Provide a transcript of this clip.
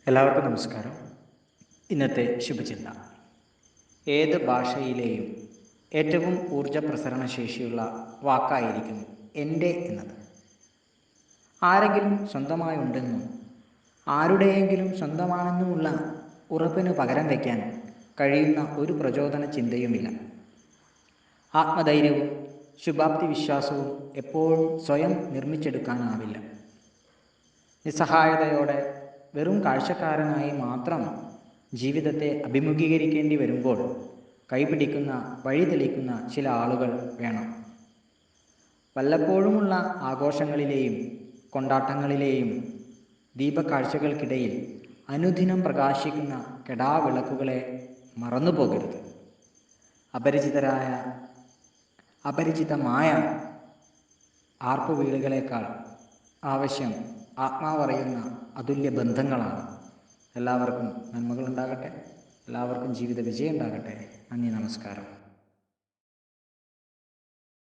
എല്ലാവർക്കും നമസ്കാരം. ഇന്നത്തെ ശുഭചിന്ത: ഏത് ഭാഷയിലെയും ഏറ്റവും ഊർജ പ്രസരണ ശേഷിയുള്ള വാക്കായിരിക്കും എൻ്റെ എന്നത്. ആരെങ്കിലും സ്വന്തമായി ഉണ്ടെന്നും ആരുടെയെങ്കിലും സ്വന്തമാണെന്നുമുള്ള ഉറപ്പിന് പകരം വയ്ക്കാൻ കഴിയുന്ന ഒരു പ്രചോദന ചിന്തയുമില്ല. ആത്മധൈര്യവും ശുഭാപ്തി വിശ്വാസവും എപ്പോഴും സ്വയം നിർമ്മിച്ചെടുക്കാനാവില്ല. നിസ്സഹായതയോടെ വെറും കാഴ്ചക്കാരനായി മാത്രം ജീവിതത്തെ അഭിമുഖീകരിക്കേണ്ടി വരുമ്പോൾ കൈപിടിക്കുന്ന, വഴി തെളിക്കുന്ന ചില ആളുകൾ വേണം. വല്ലപ്പോഴുമുള്ള ആഘോഷങ്ങളിലെയും കൊണ്ടാട്ടങ്ങളിലെയും ദീപക്കാഴ്ചകൾക്കിടയിൽ അനുദിനം പ്രകാശിക്കുന്ന കെടാവിളക്കുകളെ മറന്നുപോകരുത്. അപരിചിതമായ ആർപ്പുവിളികളേക്കാൾ ആവശ്യം ആത്മാവറിയുന്ന അതുല്യ ബന്ധങ്ങളാണ്. എല്ലാവർക്കും നന്മകളുണ്ടാകട്ടെ. എല്ലാവർക്കും ജീവിത വിജയം ഉണ്ടാകട്ടെ. നന്ദി, നമസ്കാരം.